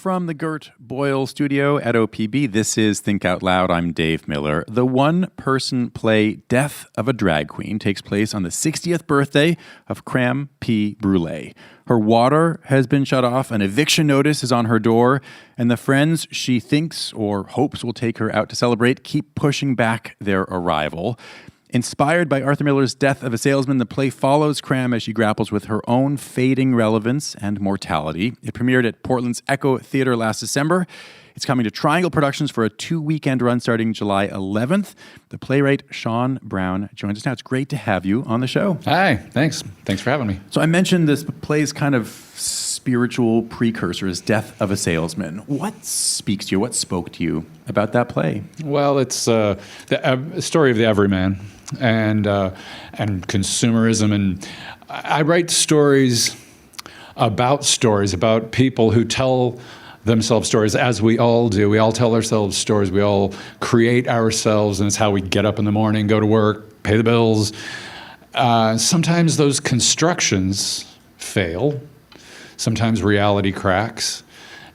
From the Gert Boyle studio at OPB, this is Think Out Loud. I'm Dave Miller. The one-person play Death of a Drag Queen takes place on the 60th birthday of Creme P. Brulee. Her water has been shut off, an eviction notice is on her door, and the friends she thinks or hopes will take her out to celebrate keep pushing back their arrival. Inspired by Arthur Miller's Death of a Salesman, the play follows Creme as she grapples with her own fading relevance and mortality. It premiered at Portland's Echo Theatre last December. It's coming to Triangle Productions for a 2-weekend run starting July 11th. The playwright Sean Brown joins us now. It's great to have you on the show. Hi, thanks. Thanks for having me. So I mentioned this play's kind of spiritual precursor is Death of a Salesman. What speaks to you? What spoke to you about that play? Well, it's the story of the everyman and consumerism. And I write stories about people who tell themselves stories, as we all do. We all tell ourselves stories. We all create ourselves, and it's how we get up in the morning, go to work, pay the bills. Sometimes those constructions fail. Sometimes reality cracks.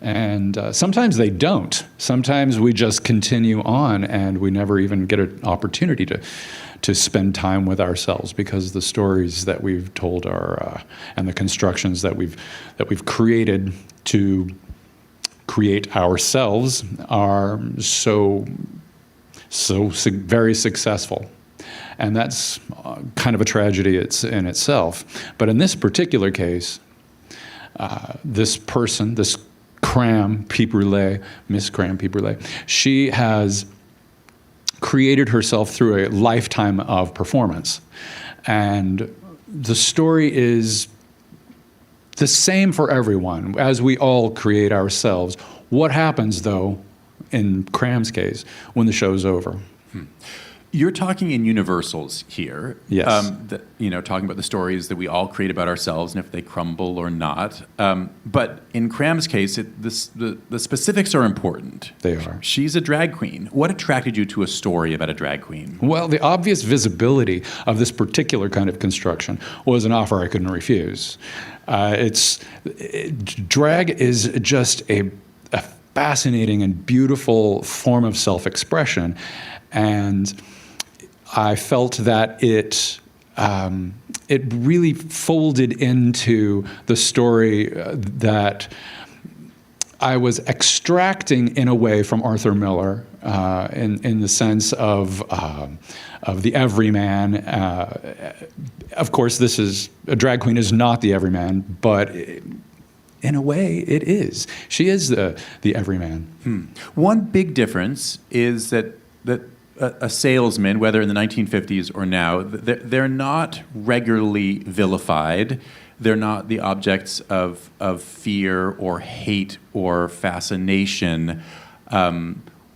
And sometimes they don't. Sometimes we just continue on, and we never even get an opportunity to spend time with ourselves because the stories that we've told are and the constructions that we've created to create ourselves are so very successful. And that's kind of a tragedy in itself. But in this particular case, this person, this Creme P. Brulee, Miss Creme P. Brulee, she has created herself through a lifetime of performance. And the story is the same for everyone, as we all create ourselves. What happens, though, in Creme's case, when the show's over? You're talking in universals here. Yes. Talking about the stories that we all create about ourselves and if they crumble or not. But in Creme's case, the specifics are important. They are. She's a drag queen. What attracted you to a story about a drag queen? Well, the obvious visibility of this particular kind of construction was an offer I couldn't refuse. Drag is just a fascinating and beautiful form of self-expression, and I felt that it really folded into the story that I was extracting in a way from Arthur Miller, in the sense of the everyman. Of course, a drag queen is not the everyman, but in a way, it is. She is the everyman. One big difference is that a salesman, whether in the 1950s or now, they're not regularly vilified. They're not the objects of fear or hate or fascination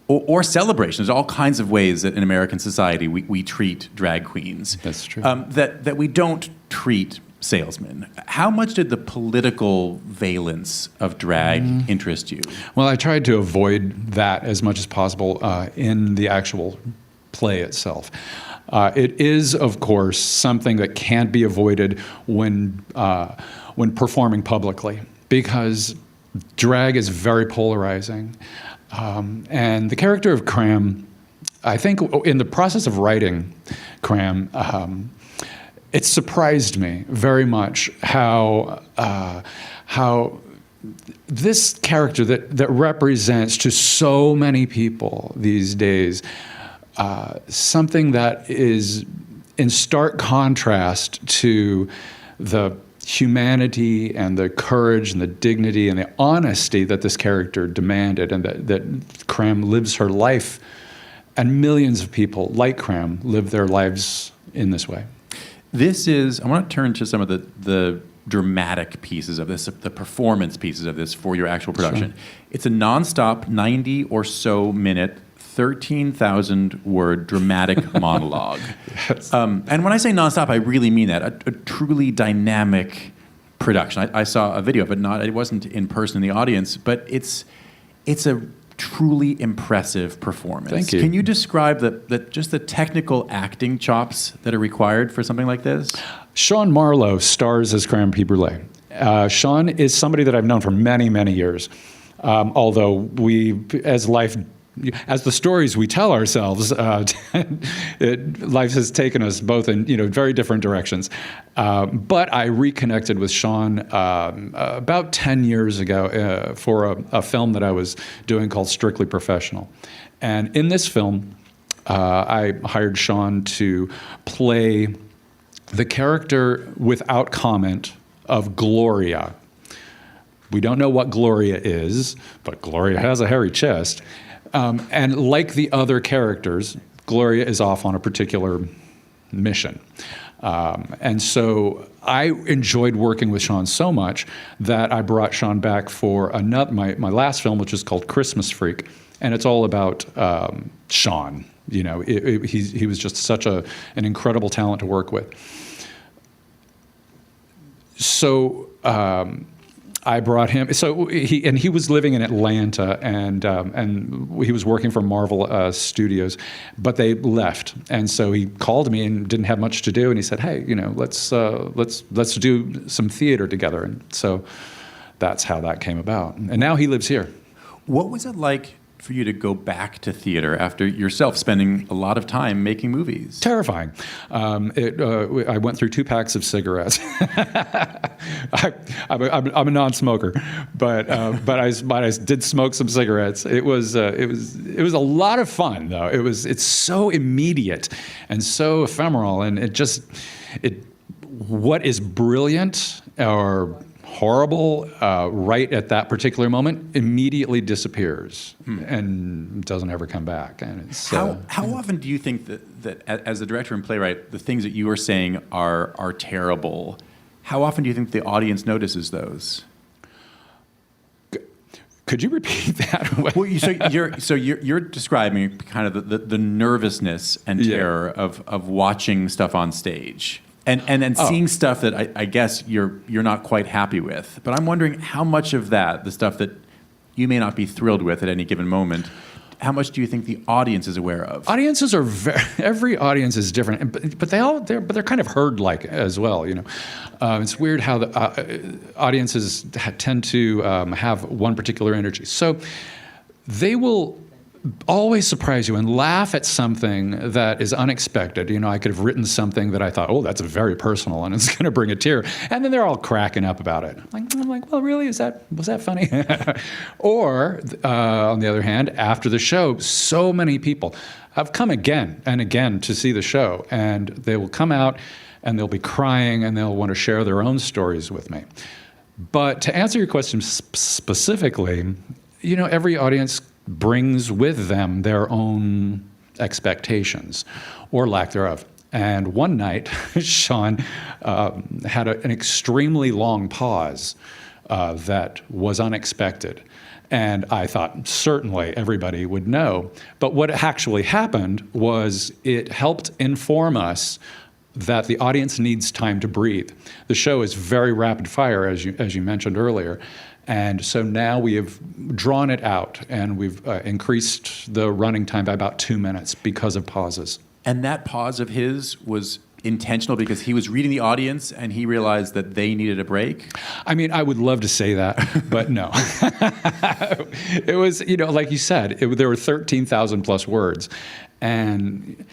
or celebration. There's all kinds of ways that in American society we treat drag queens. That's true. That we don't treat salesmen. How much did the political valence of drag interest you? Well, I tried to avoid that as much as possible in the actual play itself. It is, of course, something that can't be avoided when performing publicly, because drag is very polarizing. And the character of Creme, I think in the process of writing Creme, it surprised me very much how this character that represents to so many people these days something that is in stark contrast to the humanity and the courage and the dignity and the honesty that this character demanded, and that Creme lives her life, and millions of people like Creme live their lives in this way. I want to turn to some of the dramatic pieces of this, the performance pieces of this for your actual production. Sure. It's a nonstop 90 or so minute, 13,000 word dramatic monologue. Yes. And when I say nonstop, I really mean that. A truly dynamic production. I saw a video of it. It wasn't in person in the audience, but it's a truly impressive performance. Thank you. Can you describe just the technical acting chops that are required for something like this? Sean Marlowe stars as Creme P. Brulee. Sean is somebody that I've known for many, many years. Although as the stories we tell ourselves, life has taken us both in very different directions. But I reconnected with Sean about 10 years ago for a film that I was doing called Strictly Professional. And in this film, I hired Sean to play the character without comment of Gloria. We don't know what Gloria is, but Gloria has a hairy chest. And like the other characters, Gloria is off on a particular mission. And so I enjoyed working with Sean so much that I brought Sean back for my last film, which is called Christmas Freak. And it's all about Sean. He was just such an incredible talent to work with. So I brought him. So he was living in Atlanta, and he was working for Marvel Studios, but they left. And so he called me and didn't have much to do, and he said, "Hey, let's do some theater together." And so that's how that came about. And now he lives here. What was it like for you to go back to theater after yourself spending a lot of time making movies? Terrifying. I went through 2 packs of cigarettes. I'm a non-smoker, but I did smoke some cigarettes. It was a lot of fun though. It's so immediate and so ephemeral, and what is brilliant or horrible right at that particular moment immediately disappears and doesn't ever come back. And it's how often do you think that as a director and playwright, the things that you are saying are terrible? How often do you think the audience notices those? Could you repeat that? Well, you're describing kind of the nervousness and terror of watching stuff on stage. And seeing stuff that I guess you're not quite happy with. But I'm wondering how much of that, the stuff that you may not be thrilled with at any given moment, how much do you think the audience is aware of? Audiences are every audience is different, but they're kind of herd-like as well. It's weird how the audiences tend to have one particular energy. So they will always surprise you and laugh at something that is unexpected. I could have written something that I thought, oh, that's very personal, and it's going to bring a tear. And then they're all cracking up about it. I'm like, well, really? Was that funny? Or, on the other hand, after the show, so many people have come again and again to see the show, and they will come out and they'll be crying and they'll want to share their own stories with me. But to answer your question specifically, every audience brings with them their own expectations or lack thereof. And one night, Sean had an extremely long pause that was unexpected. And I thought certainly everybody would know. But what actually happened was it helped inform us that the audience needs time to breathe. The show is very rapid fire, as you mentioned earlier. And so now we have drawn it out, and we've increased the running time by about 2 minutes because of pauses. And that pause of his was intentional because he was reading the audience and he realized that they needed a break? I mean, I would love to say that, but no. It was, like you said, there were 13,000 plus words. And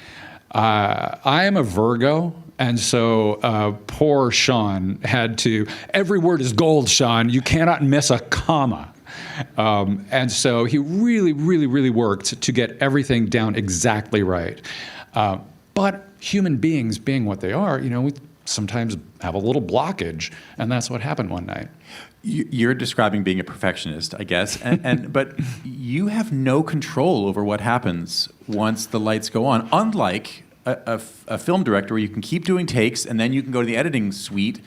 I am a Virgo. And so poor Sean had to, every word is gold, Sean. You cannot miss a comma. And so he really, really, really worked to get everything down exactly right. But human beings being what they are, we sometimes have a little blockage. And that's what happened one night. You're describing being a perfectionist, I guess, but you have no control over what happens once the lights go on, unlike a film director where you can keep doing takes and then you can go to the editing suite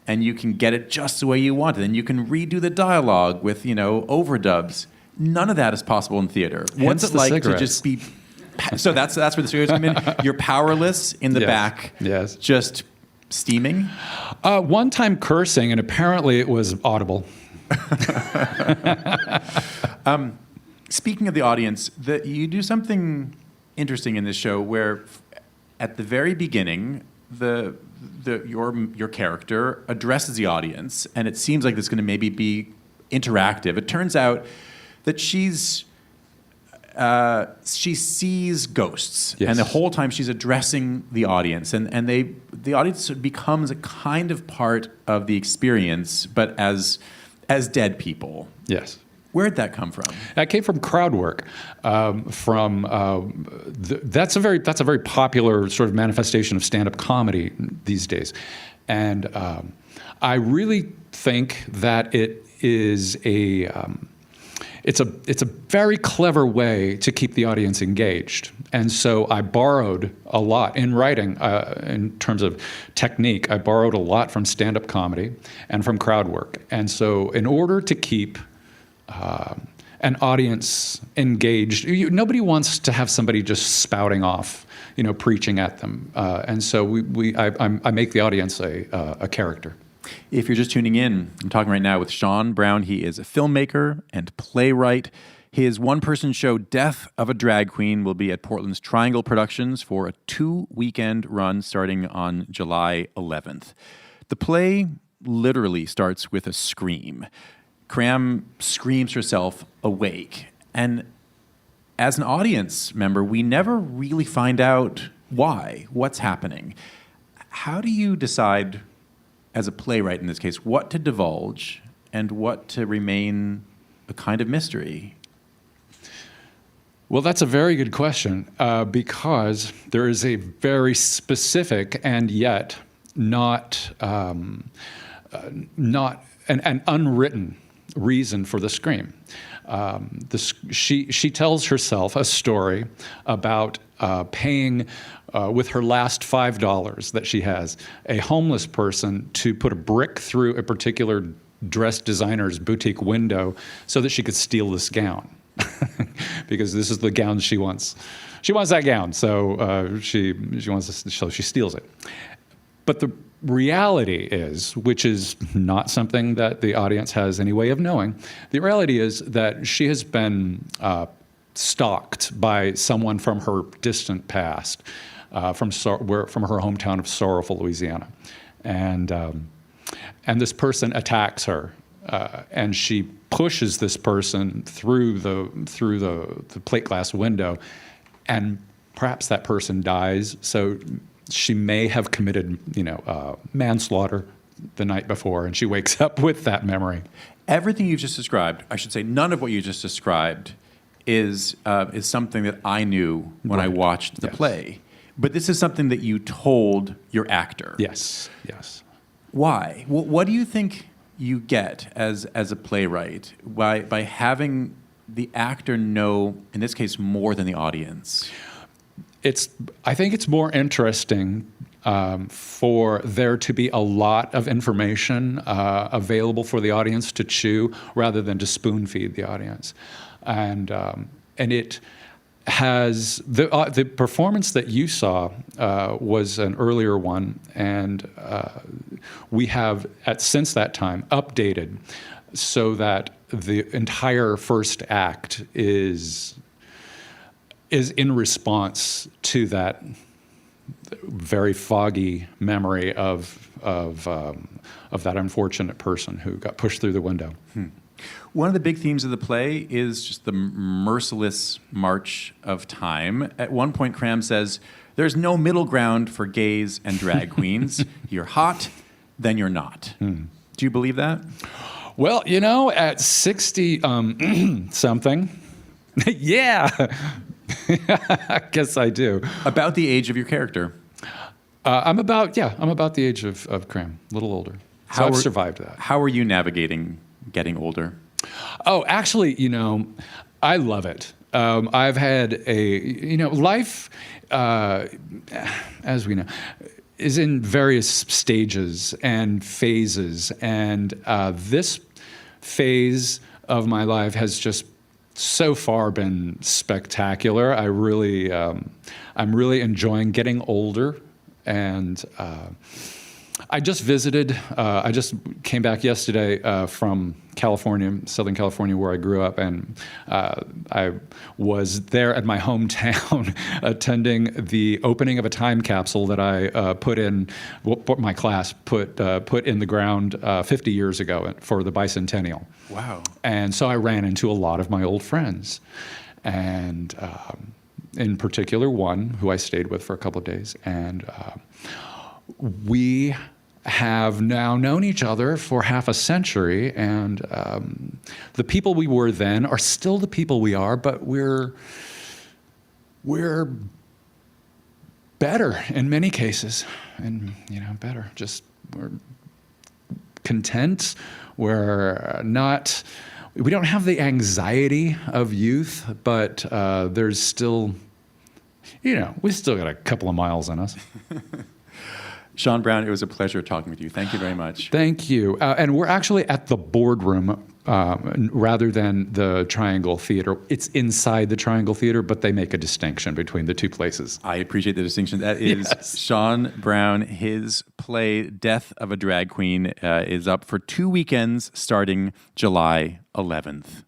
and you can get it just the way you want it. Then you can redo the dialogue with, overdubs. None of that is possible in theater. What's it like to just be... So that's where the cigarettes come in. You're powerless in the back, just steaming? One time cursing, and apparently it was audible. Speaking of the audience, you do something interesting in this show where at the very beginning, your character addresses the audience, and it seems like there's going to maybe be interactive. It turns out that she sees ghosts, Yes. and the whole time she's addressing the audience, and the audience becomes a kind of part of the experience, but as dead people. Yes. Where'd that come from? That came from crowd work. That's a very popular sort of manifestation of stand-up comedy these days, and I really think that it is it's a very clever way to keep the audience engaged. And so I borrowed a lot in writing, in terms of technique. I borrowed a lot from stand-up comedy and from crowd work. And so in order to keep an audience engaged, nobody wants to have somebody just spouting off, preaching at them. And so I make the audience a character. If you're just tuning in, I'm talking right now with Sean Brown. He is a filmmaker and playwright. His one-person show, Death of a Drag Queen, will be at Portland's Triangle Productions for a 2-weekend run starting on July 11th. The play literally starts with a scream. Cram screams herself awake. And as an audience member, we never really find out what's happening. How do you decide, as a playwright in this case, what to divulge and what to remain a kind of mystery? Well, that's a very good question, because there is a very specific and yet not an unwritten reason for the scream. She tells herself a story about paying with her last $5 that she has, a homeless person to put a brick through a particular dress designer's boutique window so that she could steal this gown. Because this is the gown she wants. She wants that gown, so she wants to, so she steals it. But the reality is, which is not something that the audience has any way of knowing, the reality is that she has been stalked by someone from her distant past, from her hometown of Sorrowful, Louisiana, and this person attacks her, and she pushes this person through the plate glass window, and perhaps that person dies. So she may have committed, manslaughter the night before, and she wakes up with that memory. Everything you've just described, I should say, none of what you just described is something that I knew when I watched the play. But this is something that you told your actor. Yes. Why? What do you think you get as a playwright by having the actor know, in this case, more than the audience? I think it's more interesting for there to be a lot of information available for the audience to chew rather than to spoon feed the audience. And it has the performance that you saw was an earlier one, and we have since that time updated so that the entire first act is in response to that very foggy memory of that unfortunate person who got pushed through the window. One of the big themes of the play is just the merciless march of time. At one point, Cram says, "There's no middle ground for gays and drag queens. You're hot, then you're not." Do you believe that? Well, at 60 something, yeah, I guess I do. About the age of your character. I'm about the age of Cram, a little older. So I've survived that. How are you navigating getting older? Oh, actually, I love it. I've had life, as we know, is in various stages and phases, and this phase of my life has just so far been spectacular. I'm really enjoying getting older, and I just visited. I just came back yesterday from California, Southern California, where I grew up, and I was there at my hometown attending the opening of a time capsule that I what my class put in the ground 50 years ago for the bicentennial. Wow. And so I ran into a lot of my old friends, and in particular one who I stayed with for a couple of days, and we have now known each other for half a century, and the people we were then are still the people we are, but we're better in many cases, and better. Just we're content. We don't have the anxiety of youth, but there's still, we still got a couple of miles in us. Sean Brown, it was a pleasure talking with you. Thank you very much. Thank you. And we're actually at the Boardroom rather than the Triangle Theater. It's inside the Triangle Theater, but they make a distinction between the two places. I appreciate the distinction. That is yes. Sean Brown. His play, Death of a Drag Queen, is up for 2 weekends starting July 11th.